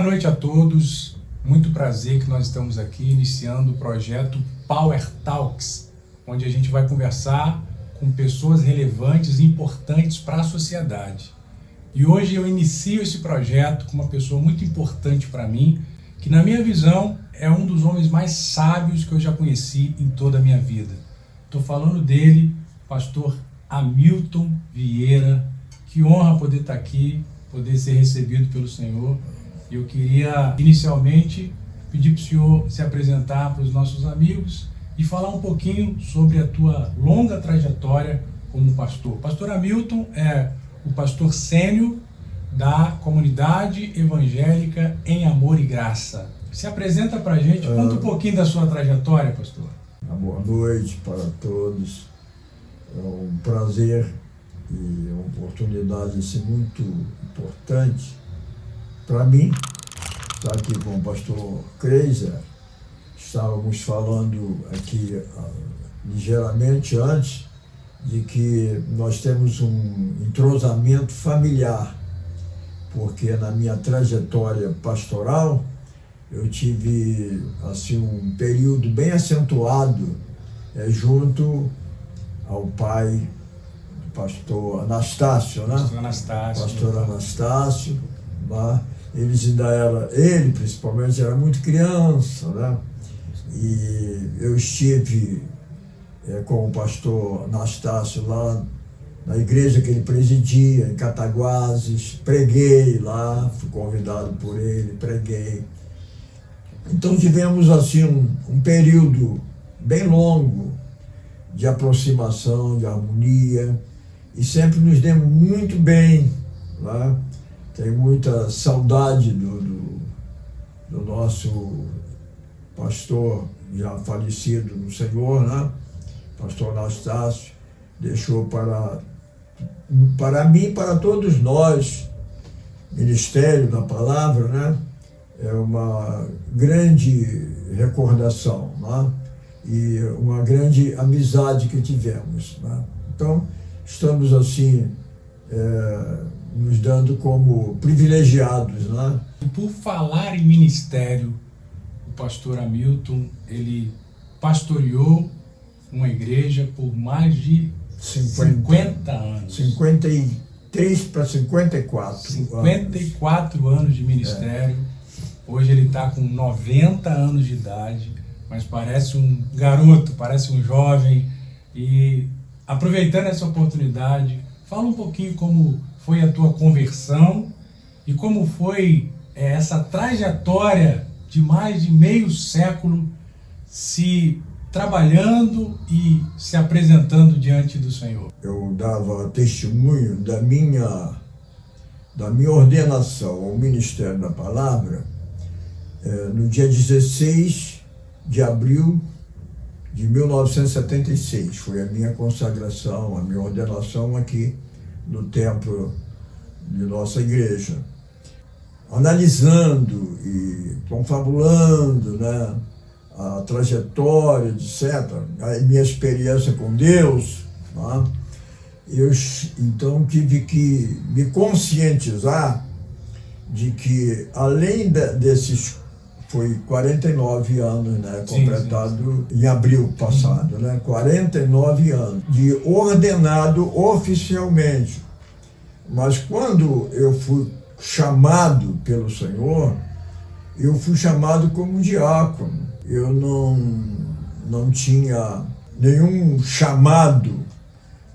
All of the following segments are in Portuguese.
noite a todos, muito prazer que nós estamos aqui iniciando o projeto Power Talks, onde a gente vai conversar com pessoas relevantes e importantes para a sociedade. E hoje eu inicio esse projeto com uma pessoa muito importante para mim, que na minha visão é um dos homens mais sábios que eu já conheci em toda a minha vida. Estou falando dele, pastor Hamilton Vieira. Que honra poder estar aqui, poder ser recebido pelo Senhor. Eu queria inicialmente pedir para o Senhor se apresentar para os nossos amigos e falar um pouquinho sobre a tua longa trajetória como pastor. Pastor Hamilton é o pastor sênior da comunidade evangélica Em Amor e Graça. Se apresenta para a gente, conta um pouquinho da sua trajetória, pastor. Boa noite para todos. É um prazer e uma oportunidade assim, muito importante para mim estar aqui com o pastor Kreiser. Estávamos falando aqui ligeiramente antes de que nós temos um entrosamento familiar, porque na minha trajetória pastoral eu tive assim, um período bem acentuado junto ao pai do pastor Anastácio, né? Pastor Anastácio. Pastor Anastácio, né? Ele principalmente era muito criança, né? E eu estive com o pastor Anastácio lá na igreja que ele presidia, em Cataguases, preguei lá, fui convidado por ele, preguei. Então tivemos assim um período bem longo de aproximação, de harmonia, e sempre nos demos muito bem, né? Tenho muita saudade do nosso pastor já falecido no Senhor, né? Pastor Anastácio, deixou para mim e para todos nós, Ministério da Palavra, né? É uma grande recordação, né? E uma grande amizade que tivemos, né? Então, estamos assim, nos dando como privilegiados, né? Por falar em ministério, o pastor Hamilton, ele pastoreou uma igreja por mais de 50 anos. 53 para 54. 54 anos de ministério. Hoje ele está com 90 anos de idade, mas parece um garoto, parece um jovem. E aproveitando essa oportunidade, fala um pouquinho como foi a tua conversão e como foi essa trajetória de mais de meio século se trabalhando e se apresentando diante do Senhor. Eu dava testemunho da minha ordenação ao Ministério da Palavra no dia 16 de abril de 1976. Foi a minha consagração, a minha ordenação aqui no templo de nossa igreja. Analisando e confabulando, né, a trajetória, etc., a minha experiência com Deus, né, eu então tive que me conscientizar de que, além desses, foi 49 anos, né, completado em abril passado, né, 49 anos, de ordenado oficialmente. Mas quando eu fui chamado pelo Senhor, eu fui chamado como diácono. Eu não tinha nenhum chamado,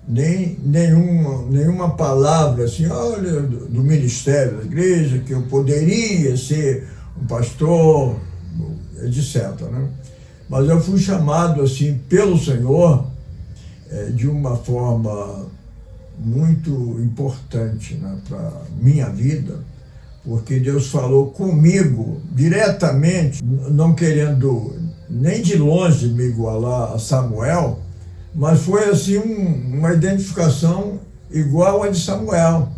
nem nenhuma palavra assim, olha, do ministério da igreja, que eu poderia ser um pastor, etc., né? Mas eu fui chamado assim pelo Senhor de uma forma muito importante, né, para minha vida, porque Deus falou comigo diretamente, não querendo nem de longe me igualar a Samuel, mas foi assim uma identificação igual a de Samuel,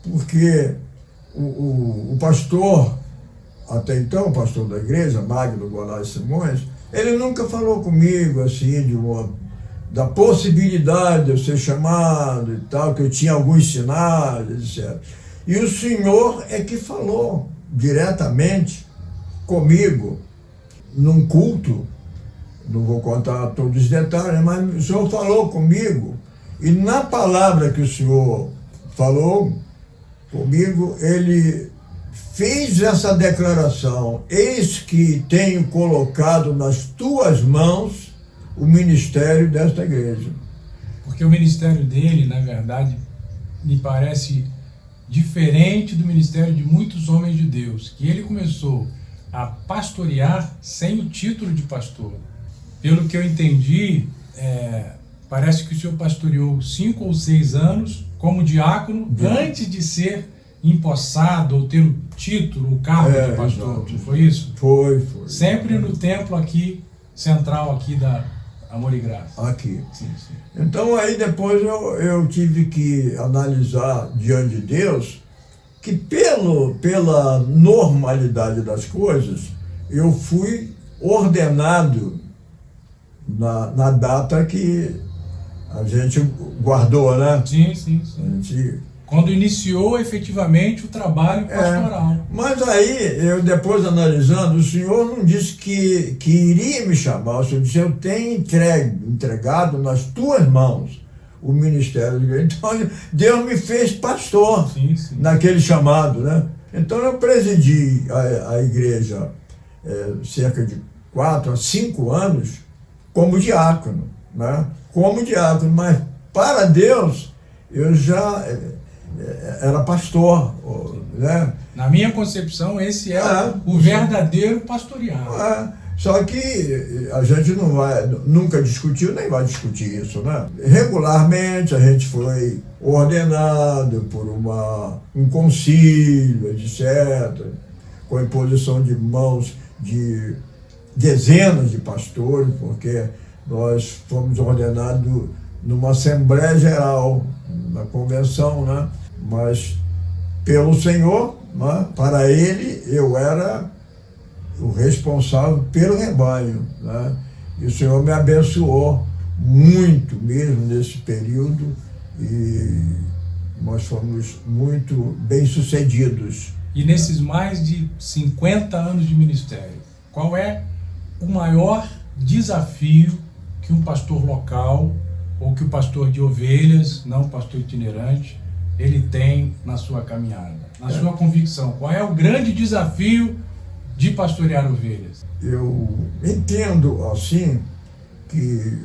porque o pastor, até então, o pastor da igreja, Magno Goulart Simões, ele nunca falou comigo assim da possibilidade de eu ser chamado e tal, que eu tinha alguns sinais, etc. E o Senhor é que falou, diretamente comigo num culto, não vou contar todos os detalhes, mas o Senhor falou comigo, e na palavra que o Senhor falou comigo, ele fez essa declaração: eis que tenho colocado nas tuas mãos o ministério desta igreja. Porque o ministério dele, na verdade, me parece diferente do ministério de muitos homens de Deus, que ele começou a pastorear sem o título de pastor. Pelo que eu entendi, parece que o senhor pastoreou 5 ou 6 anos como diácono antes de ser empossado ou ter o título, o cargo de pastor. Exato. Não foi isso? Foi. Sempre no templo aqui, central aqui da Amor e Graça. Aqui. Sim. Então aí depois eu tive que analisar diante de Deus que pela normalidade das coisas, eu fui ordenado na data que a gente guardou, né? Sim. Quando iniciou efetivamente o trabalho pastoral. Mas aí, eu depois analisando, o Senhor não disse que iria me chamar, o Senhor disse: eu tenho entregado nas tuas mãos o ministério de igreja. Então, Deus me fez pastor naquele chamado, né? Então, eu presidi a igreja cerca de 4 a 5 anos como diácono, né? Como diácono, mas para Deus, eu já era pastor, né? Na minha concepção, esse é o verdadeiro pastorear. Só que a gente nunca discutiu, nem vai discutir isso, né? Regularmente a gente foi ordenado por um concílio, etc., com a imposição de mãos de dezenas de pastores, porque nós fomos ordenados numa Assembleia Geral, na convenção, né? Mas pelo Senhor, né? Para Ele eu era o responsável pelo rebanho, né? E o Senhor me abençoou muito mesmo nesse período, e nós fomos muito bem-sucedidos. E nesses mais de 50 anos de ministério, qual é o maior desafio que um pastor local ou que o pastor de ovelhas, não o pastor itinerante, ele tem na sua caminhada, na sua convicção? Qual é o grande desafio de pastorear ovelhas? Eu entendo, assim, que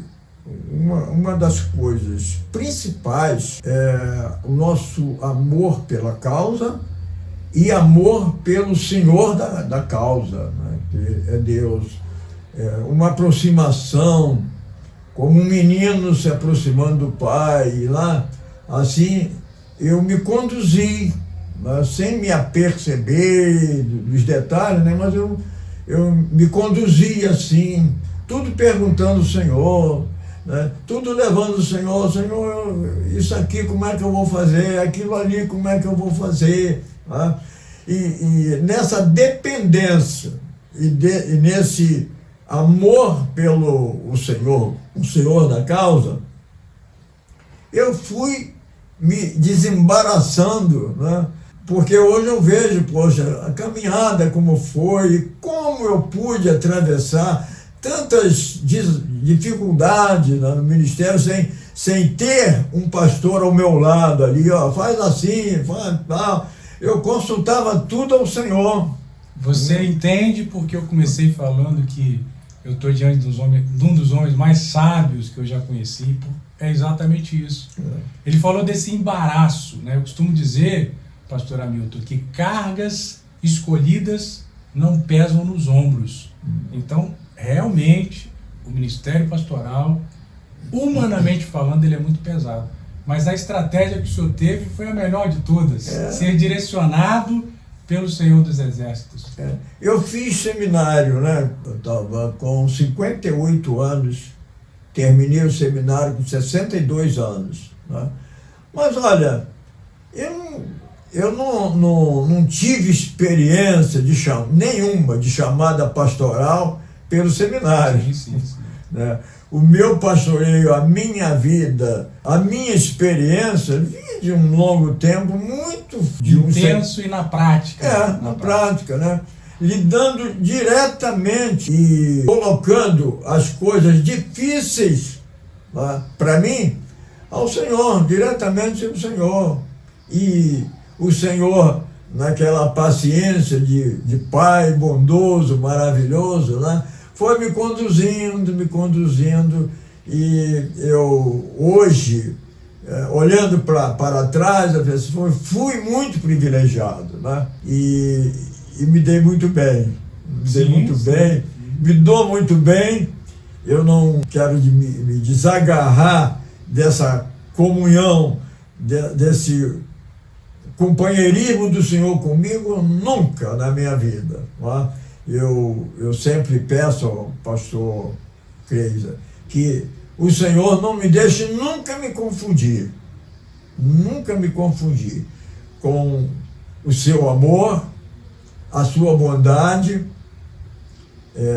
uma das coisas principais é o nosso amor pela causa e amor pelo Senhor da causa, né? Que é Deus. Uma aproximação, como um menino se aproximando do pai, e lá, assim, eu me conduzi, né, sem me aperceber dos detalhes, né, mas eu me conduzi assim, tudo perguntando ao Senhor, né, tudo levando o Senhor: Senhor, isso aqui como é que eu vou fazer, aquilo ali como é que eu vou fazer, né? E nessa dependência e nesse amor pelo o Senhor da causa, eu fui me desembaraçando, né? Porque hoje eu vejo, poxa, a caminhada como foi, e como eu pude atravessar tantas dificuldades, né, no ministério, sem ter um pastor ao meu lado ali, ó, faz assim, faz tal. Eu consultava tudo ao Senhor. Você entende porque eu comecei falando que eu estou diante de um dos homens mais sábios que eu já conheci? É exatamente isso. Ele falou desse embaraço, né? Eu costumo dizer, pastor Hamilton, que cargas escolhidas não pesam nos ombros. Então, realmente, o ministério pastoral, humanamente falando, ele é muito pesado. Mas a estratégia que o senhor teve foi a melhor de todas. Ser direcionado pelo Senhor dos Exércitos. Eu fiz seminário, né? Eu estava com 58 anos, terminei o seminário com 62 anos. Né? Mas olha, eu não tive experiência nenhuma de chamada pastoral pelo seminário. Sim. né? O meu pastoreio, a minha vida, a minha experiência, vinha de um longo tempo muito... Intenso e na prática. Na prática, né? Lidando diretamente e colocando as coisas difíceis, né, para mim, ao Senhor, diretamente ao Senhor. E o Senhor, naquela paciência de Pai bondoso, maravilhoso, né, foi me conduzindo, e eu hoje, olhando para trás, eu fui muito privilegiado, né, e me dei muito bem, me dou muito bem. Eu não quero me desagarrar dessa comunhão, desse companheirismo do Senhor comigo, nunca na minha vida, não é? Eu sempre peço ao pastor Creiser que o Senhor não me deixe nunca me confundir com o seu amor, a sua bondade,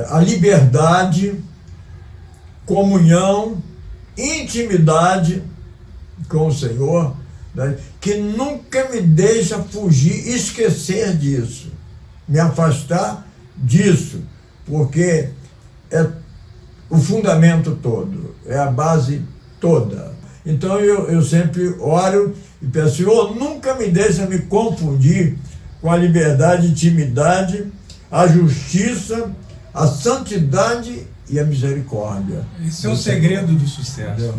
a liberdade, comunhão, intimidade com o Senhor, né? Que nunca me deixa fugir, esquecer disso, me afastar disso, porque é o fundamento todo, é a base toda. Então eu sempre oro e peço, Senhor, nunca me deixa me confundir com a liberdade, intimidade, a justiça, a santidade e a misericórdia. Esse é o segredo do sucesso.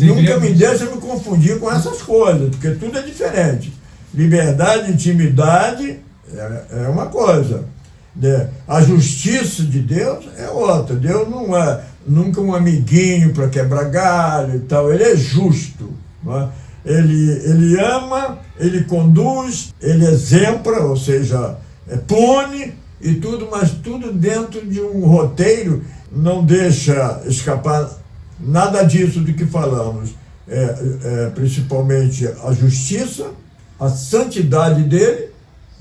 Nunca me deixa me confundir com essas coisas, porque tudo é diferente. Liberdade, intimidade é uma coisa, né? A justiça de Deus é outra. Deus não é nunca um amiguinho para quebrar galho e tal. Ele é justo, não é? Ele ama, ele conduz, ele exempla, ou seja, pune e tudo, mas tudo dentro de um roteiro, não deixa escapar nada disso de que falamos. Principalmente a justiça, a santidade dele,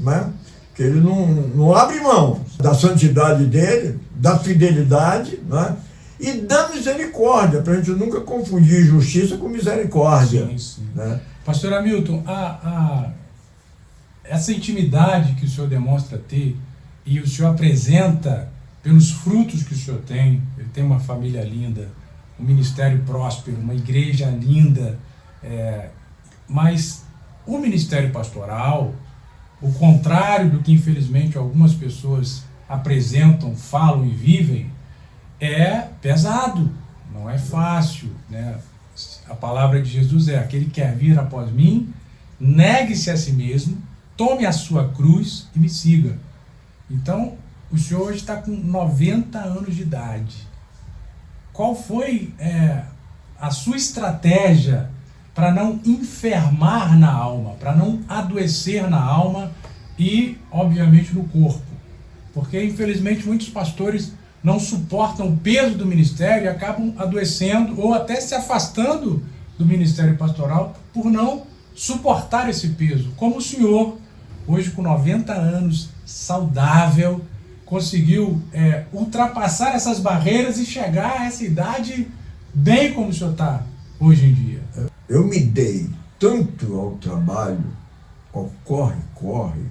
né? Que ele não abre mão da santidade dele, da fidelidade, né? E da misericórdia, para a gente nunca confundir justiça com misericórdia. Sim, sim. Né? Pastor Hamilton, essa intimidade que o senhor demonstra ter e o senhor apresenta pelos frutos que o senhor tem, ele tem uma família linda, um ministério próspero, uma igreja linda, mas o ministério pastoral, o contrário do que infelizmente algumas pessoas apresentam, falam e vivem, é pesado, não é fácil, né? A palavra de Jesus é: aquele que quer vir após mim, negue-se a si mesmo, tome a sua cruz e me siga. Então, o senhor hoje está com 90 anos de idade. Qual foi a sua estratégia para não enfermar na alma, para não adoecer na alma e, obviamente, no corpo? Porque, infelizmente, muitos pastores não suportam o peso do ministério e acabam adoecendo ou até se afastando do ministério pastoral por não suportar esse peso. Como o senhor, hoje com 90 anos, saudável, conseguiu ultrapassar essas barreiras e chegar a essa idade bem como o senhor está hoje em dia. Eu me dei tanto ao trabalho, ao corre-corre,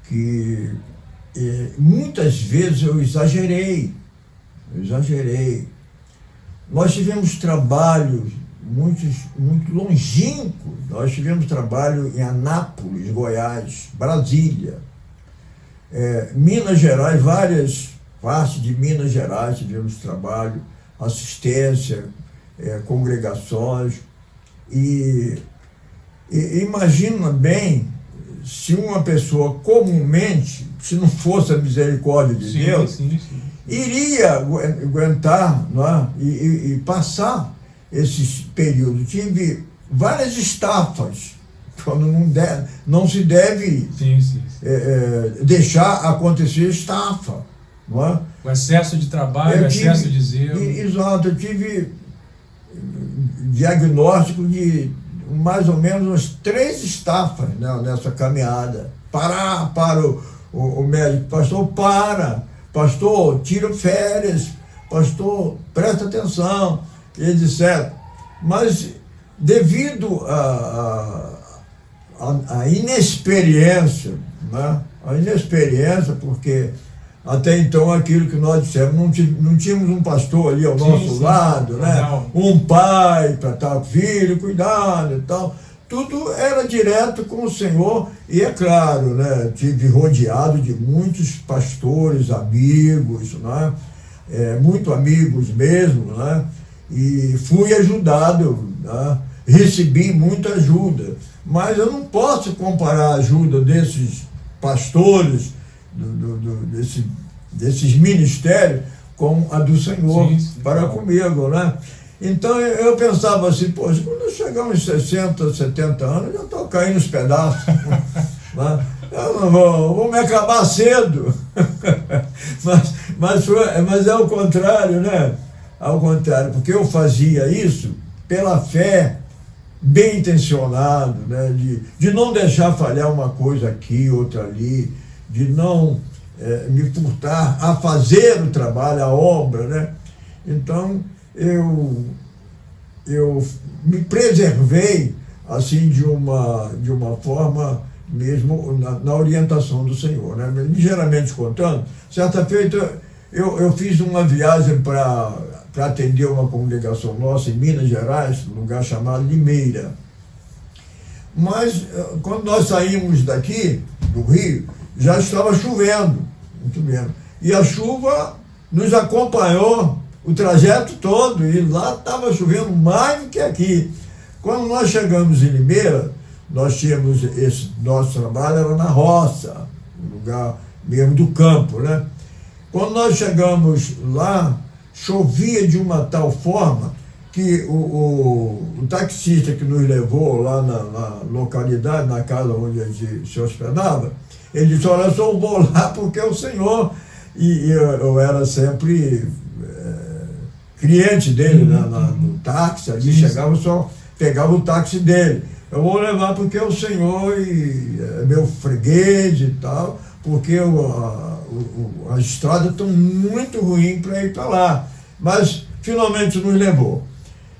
que muitas vezes eu exagerei. Nós tivemos trabalhos muito longínquos. Nós tivemos trabalho em Anápolis, Goiás, Brasília, Minas Gerais, várias partes de Minas Gerais tivemos trabalho, assistência, congregações. E imagina bem, se uma pessoa comumente, se não fosse a misericórdia de Deus, iria aguentar, não é? e passar esses períodos. Tive várias estafas, quando não se deve deixar acontecer estafa. Não é? O excesso de trabalho, o excesso de zelo. Exato, eu tive diagnóstico de mais ou menos umas 3 estafas, né, nessa caminhada. Para o médico, pastor, tira férias, pastor, presta atenção, e etc. Mas devido à inexperiência, né? A inexperiência, porque até então aquilo que nós dissemos, não tínhamos um pastor ali ao nosso lado, né? Um pai para estar filho, cuidado e tal. Tudo era direto com o Senhor e, é claro, né? Tive rodeado de muitos pastores, amigos, né? Muito amigos mesmo, né? E fui ajudado, né? Recebi muita ajuda, mas eu não posso comparar a ajuda desses pastores, desses ministérios, com a do Senhor, para comigo, né? Então eu pensava assim, poxa, quando eu chegar uns 60, 70 anos, eu já estou caindo nos pedaços, né? Eu não vou me acabar cedo. mas é o contrário, né? Ao contrário, porque eu fazia isso pela fé, bem intencionado, né? De não deixar falhar uma coisa aqui, outra ali, de não me furtar a fazer o trabalho, a obra, né? Então, eu me preservei, assim, de uma forma mesmo na orientação do Senhor, né? Ligeiramente contando, certa feita eu fiz uma viagem para atender uma congregação nossa em Minas Gerais, um lugar chamado Limeira. Mas, quando nós saímos daqui, do Rio, já estava chovendo, muito bem. E a chuva nos acompanhou o trajeto todo, e lá estava chovendo mais do que aqui. Quando nós chegamos em Limeira, nós tínhamos esse nosso trabalho, era na roça, no lugar mesmo do campo, né? Quando nós chegamos lá, chovia de uma tal forma que o taxista que nos levou lá na localidade, na casa onde a gente se hospedava, ele disse, olha, eu só vou lá porque é o Senhor. E eu era sempre cliente dele, né, no táxi, ali chegava, só pegava o táxi dele. Eu vou levar porque é o Senhor e é meu freguês e tal, porque as estradas estão muito ruins para ir para lá. Mas finalmente nos levou.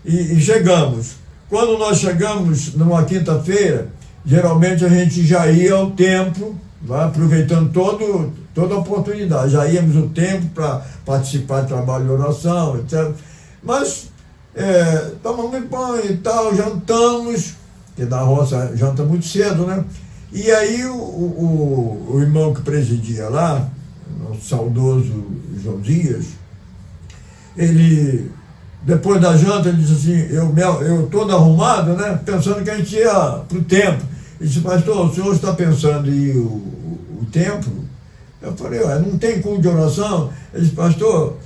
E chegamos. Quando nós chegamos numa quinta-feira, geralmente a gente já ia ao templo, vai, aproveitando toda a oportunidade. Já íamos ao templo para participar do trabalho de oração, etc. Mas tomamos banho e tal, jantamos, porque na roça janta muito cedo, né? E aí o irmão que presidia lá, o saudoso Josias, ele, depois da janta, ele disse assim, eu todo arrumado, né, pensando que a gente ia para o templo. Ele disse, pastor, o senhor está pensando em ir o templo? Eu falei, não tem culto de oração? Ele disse, pastor,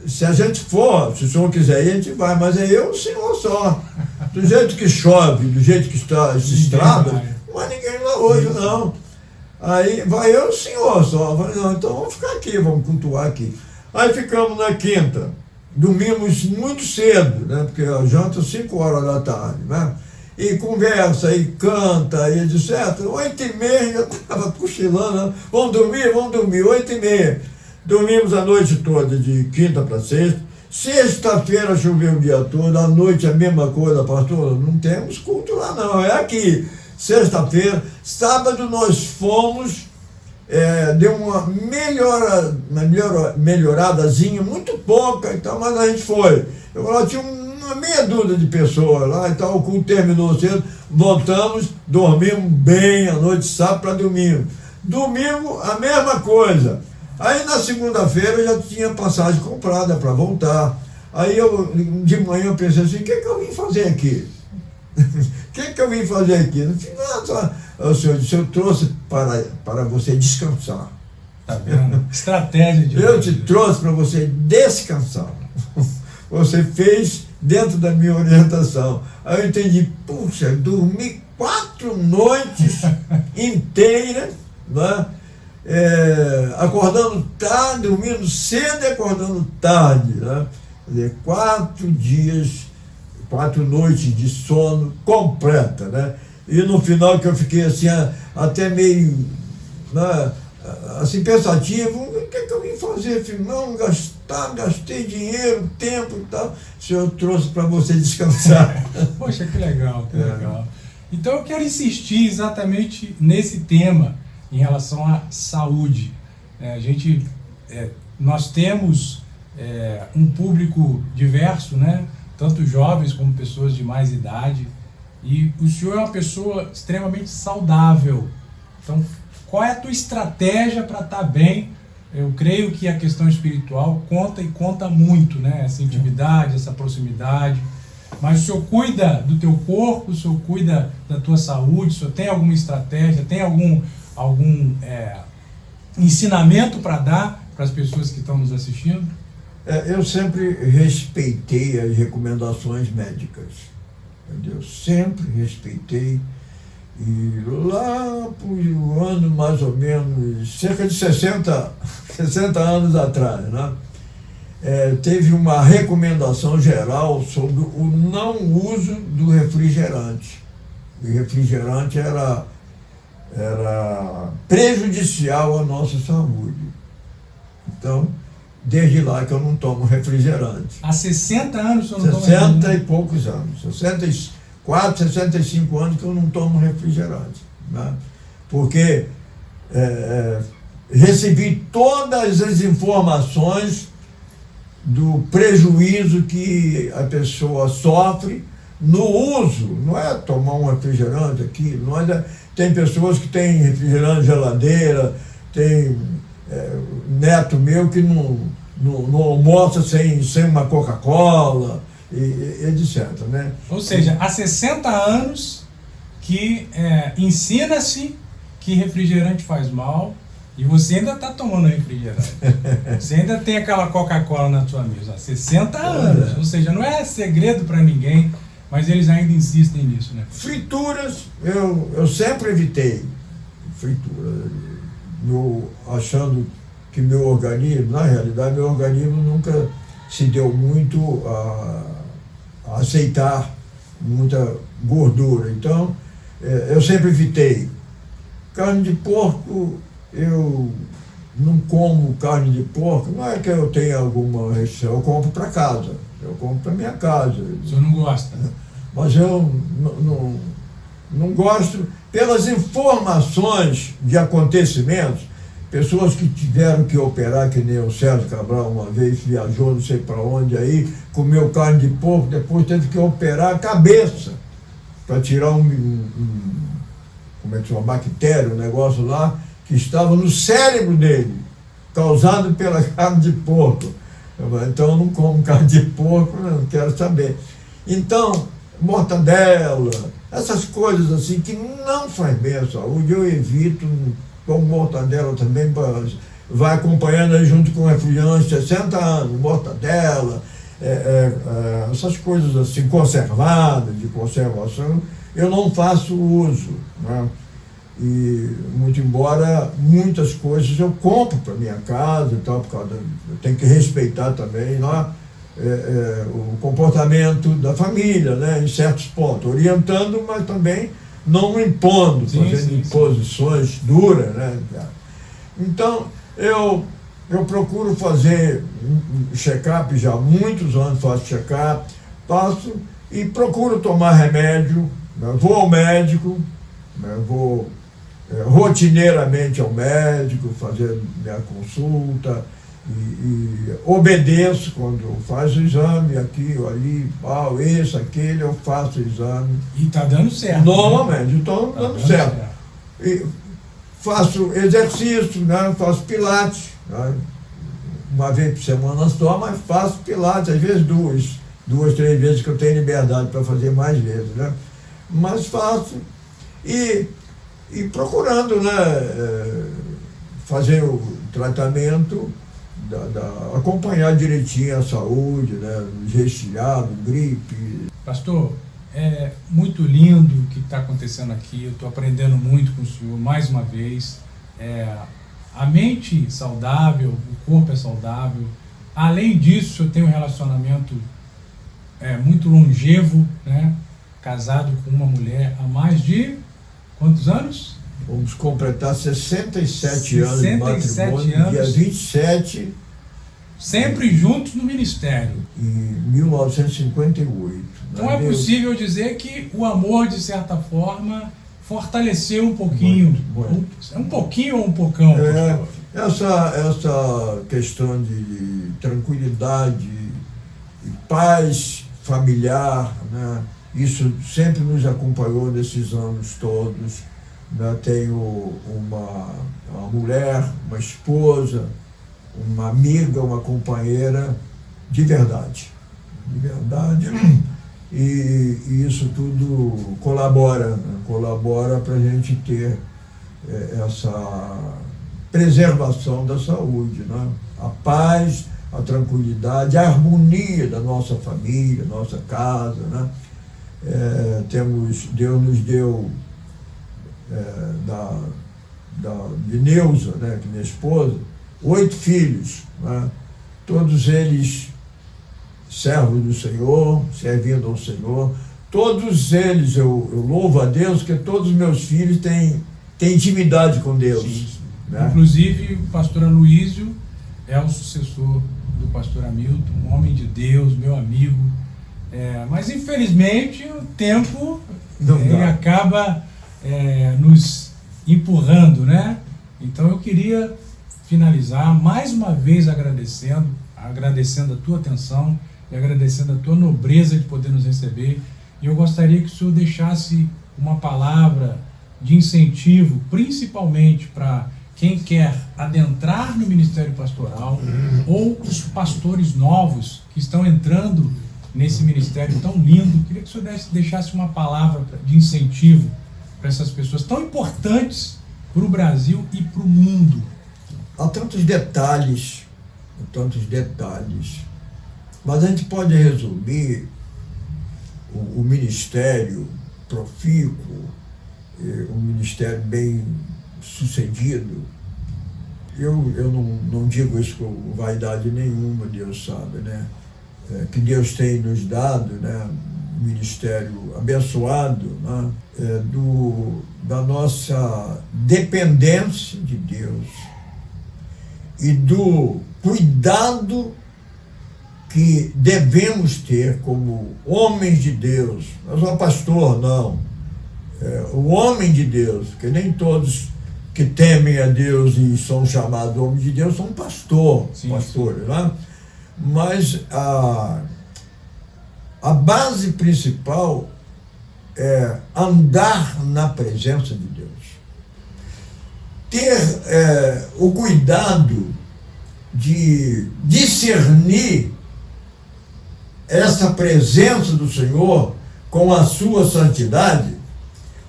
se a gente for, se o senhor quiser ir, a gente vai, mas é eu e o senhor só. Do jeito que chove, do jeito que está essa estrada, não é ninguém lá hoje, não. Aí vai eu e o senhor só. Eu falei, não, então vamos ficar aqui, vamos cultuar aqui. Aí ficamos na quinta, dormimos muito cedo, né? Porque a janta 5 horas da tarde, né? E conversa, e canta, e etc. 8h30, já estava cochilando, né? Vamos dormir, 8h30. Dormimos a noite toda, de quinta para sexta. Sexta-feira choveu o dia todo, à noite a mesma coisa, pastor, não temos culto lá não, é aqui. Sexta-feira, sábado nós fomos, deu uma melhoradazinha, muito pouca, então, mas a gente foi. Tinha uma meia dúzia de pessoas lá, então o culto terminou cedo, voltamos, dormimos bem a noite, sábado para domingo. Domingo, a mesma coisa. Aí na segunda-feira eu já tinha passagem comprada para voltar. Aí de manhã eu pensei assim, o que eu vim fazer aqui? O que eu vim fazer aqui? No final, o senhor disse, eu trouxe para você descansar. Tá vendo? Estratégia de eu te trouxe para você descansar. Você fez dentro da minha orientação. Aí eu entendi, puxa, dormi 4 noites inteiras, né? Acordando tarde, dormindo cedo e acordando tarde, né? Quer dizer, 4 dias, 4 noites de sono completa, né? E no final que eu fiquei assim, até meio, né, assim, pensativo, o que eu vim fazer? Filho? Não, gastei dinheiro, tempo e tal. O Senhor trouxe para você descansar. Poxa, que legal, que legal. Então eu quero insistir exatamente nesse tema em relação à saúde. Nós temos um público diverso, né? Tanto jovens como pessoas de mais idade. E o senhor é uma pessoa extremamente saudável. Então, qual é a tua estratégia para estar bem? Eu creio que a questão espiritual conta e conta muito, né? Essa intimidade, essa proximidade. Mas o senhor cuida do teu corpo, o senhor cuida da tua saúde, o senhor tem alguma estratégia, tem algum ensinamento para dar para as pessoas que estão nos assistindo? Eu sempre respeitei as recomendações médicas. Entendeu? Sempre respeitei. E lá por um ano, mais ou menos, cerca de 60 anos atrás, né? Teve uma recomendação geral sobre o não uso do refrigerante. O refrigerante era prejudicial à nossa saúde. Então, desde lá que eu não tomo refrigerante. Há 60 anos o senhor não toma 60 e poucos anos. 64, 65 anos que eu não tomo refrigerante. Né? Porque recebi todas as informações do prejuízo que a pessoa sofre no uso. Não é tomar um refrigerante aqui. Tem pessoas que têm refrigerante de geladeira, tem neto meu que não almoça sem uma Coca-Cola, e etc. Né? Ou seja, há 60 anos que ensina-se que refrigerante faz mal e você ainda está tomando refrigerante. Você ainda tem aquela Coca-Cola na sua mesa. Há 60 anos. Ou seja, não é segredo para ninguém, mas eles ainda insistem nisso, né? Frituras, eu sempre evitei fritura, achando que meu organismo, na realidade, meu organismo nunca se deu muito a aceitar muita gordura. Então, eu sempre evitei. Carne de porco, eu não como carne de porco, não é que eu tenha alguma restrição, eu compro para casa, eu compro para minha casa. O senhor não gosta? Mas eu não gosto pelas informações de acontecimentos. Pessoas que tiveram que operar, que nem o Sérgio Cabral uma vez viajou não sei para onde aí, comeu carne de porco, depois teve que operar a cabeça para tirar como é que chama, bactéria, um negócio lá, que estava no cérebro dele, causado pela carne de porco. Então eu não como carne de porco, não quero saber. Então, mortadela, essas coisas assim que não faz bem à saúde, eu evito. Como mortadela também vai acompanhando aí junto com o refrigerante 60 anos, mortadela, essas coisas assim, conservadas, de conservação, eu não faço uso. Né? E, muito embora muitas coisas eu compro para minha casa e tal, eu tenho que respeitar também lá o comportamento da família, né, em certos pontos, orientando, mas também não impondo, fazendo imposições duras, né? Então, eu procuro fazer check-up, já há muitos anos faço check-up, e procuro tomar remédio, né? Vou ao médico, né? Vou rotineiramente ao médico, fazer minha consulta, e obedeço quando faz o exame, aqui ou ali, esse, aquele, eu faço o exame. E está dando certo. Normalmente, então dando certo. E faço exercício, né? Faço pilates, né? Uma vez por semana só, mas faço pilates, às vezes duas, 3 vezes que eu tenho liberdade para fazer mais vezes, né? Mas faço e procurando, né? Fazer o tratamento, acompanhar direitinho a saúde, né? Resfriado, gripe. Pastor, é muito lindo o que está acontecendo aqui, eu estou aprendendo muito com o senhor, mais uma vez. A mente saudável, o corpo é saudável. Além disso, o senhor tem um relacionamento muito longevo, né? Casado com uma mulher há mais de quantos anos? Vamos completar 67 anos de 67 matrimônio, anos. dia 27 Sempre juntos no ministério. em 1958. Então é possível dizer que o amor, de certa forma, fortaleceu um pouquinho. Muito. Um pouquinho ou um pocão? Essa questão de tranquilidade e paz familiar, né? Isso sempre nos acompanhou nesses anos todos. Né? Tenho uma mulher, uma esposa, uma amiga, uma companheira de verdade. E isso tudo colabora, né? Colabora para a gente ter essa preservação da saúde, né? A paz, a tranquilidade, a harmonia da nossa família, nossa casa, né? Deus nos deu de Neuza, né, que é minha esposa, 8 filhos, né? Todos eles servos do Senhor, servindo ao Senhor. Todos eles, eu louvo a Deus, que todos os meus filhos têm intimidade com Deus. Sim. Né? Inclusive, o pastor Aloísio é o sucessor do pastor Hamilton, um homem de Deus, meu amigo. Mas, infelizmente, o tempo ele acaba nos empurrando, né? Então, eu queria finalizar mais uma vez agradecendo a tua atenção e agradecendo a tua nobreza de poder nos receber. E eu gostaria que o senhor deixasse uma palavra de incentivo, principalmente para quem quer adentrar no ministério pastoral ou os pastores novos que estão entrando nesse ministério tão lindo. Queria que o senhor deixasse uma palavra de incentivo para essas pessoas tão importantes para o Brasil e para o mundo. Há tantos detalhes, mas a gente pode resumir o ministério profícuo, um ministério bem sucedido. Eu não digo isso com vaidade nenhuma, Deus sabe, né? Que Deus tem nos dado, né? Um ministério abençoado, né? Da nossa dependência de Deus e do cuidado que devemos ter como homens de Deus. Não sou pastor, não. O homem de Deus, que nem todos que temem a Deus e são chamados homens de Deus são pastores, né? Mas a base principal é andar na presença de Deus. Ter o cuidado de discernir essa presença do Senhor com a sua santidade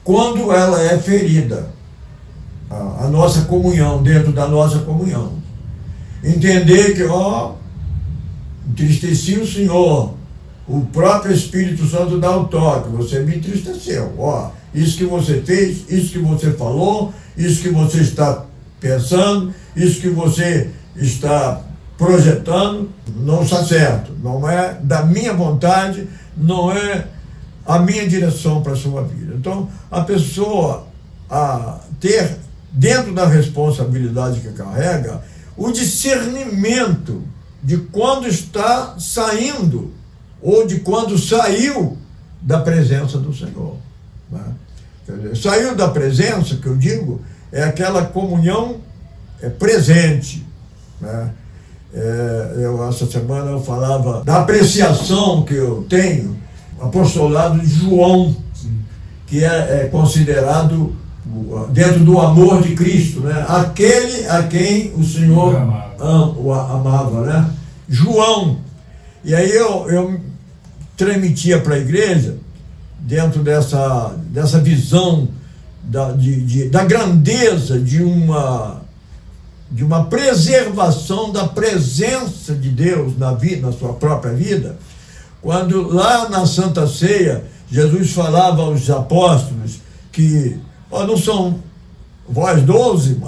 quando ela é ferida, a nossa comunhão, dentro da nossa comunhão. Entender que, entristeci o Senhor, o próprio Espírito Santo dá o toque, você me entristeceu, isso que você fez, isso que você falou, isso que você está pensando, isso que você está projetando, não está certo, não é da minha vontade, não é a minha direção para a sua vida. Então, a pessoa a ter, dentro da responsabilidade que carrega, o discernimento de quando está saindo ou de quando saiu da presença do Senhor. Né? Quer dizer, saiu da presença, que eu digo, é aquela comunhão presente. Né? Essa semana eu falava da apreciação que eu tenho, apostolado de João, que é considerado dentro do amor de Cristo, né? Aquele a quem o Senhor amava, né? João. E aí eu transmitia para a igreja, dentro dessa visão da grandeza de uma preservação da presença de Deus na sua própria vida, quando lá na Santa Ceia, Jesus falava aos apóstolos que não são vós 12,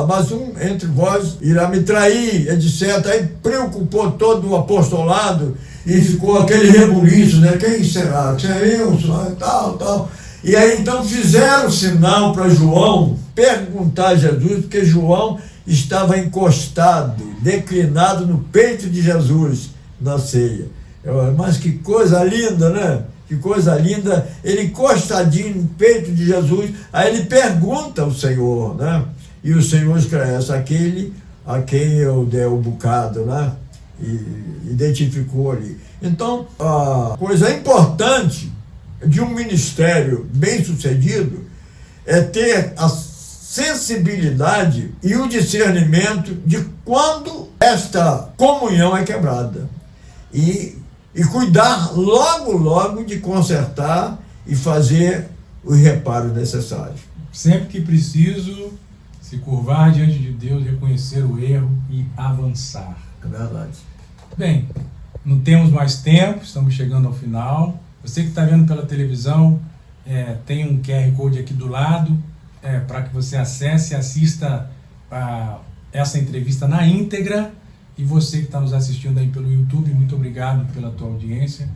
mas um entre vós irá me trair, etc. Aí preocupou todo o apostolado e ficou aquele rebuliço, né? Quem será? Se é eu, tal. E aí então fizeram sinal para João perguntar a Jesus, porque João estava encostado, declinado no peito de Jesus na ceia. Mas que coisa linda, né? Que coisa linda, ele encostadinho no peito de Jesus, aí ele pergunta ao Senhor, né? E o Senhor esclarece, aquele a quem eu der o bocado, né? E identificou ali. Então, a coisa importante de um ministério bem sucedido é ter a sensibilidade e o discernimento de quando esta comunhão é quebrada. E cuidar logo de consertar e fazer os reparos necessários. Sempre que preciso, se curvar diante de Deus, reconhecer o erro e avançar. É verdade. Bem, não temos mais tempo, estamos chegando ao final. Você que está vendo pela televisão, tem um QR Code aqui do lado, para que você acesse e assista essa entrevista na íntegra. E você que está nos assistindo aí pelo YouTube, muito obrigado pela tua audiência.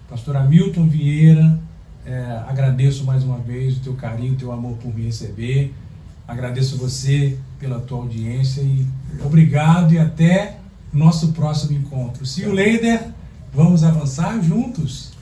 Pastor Hamilton Vieira, agradeço mais uma vez o teu carinho, o teu amor por me receber. Agradeço você pela tua audiência e obrigado e até o nosso próximo encontro. See you later, vamos avançar juntos.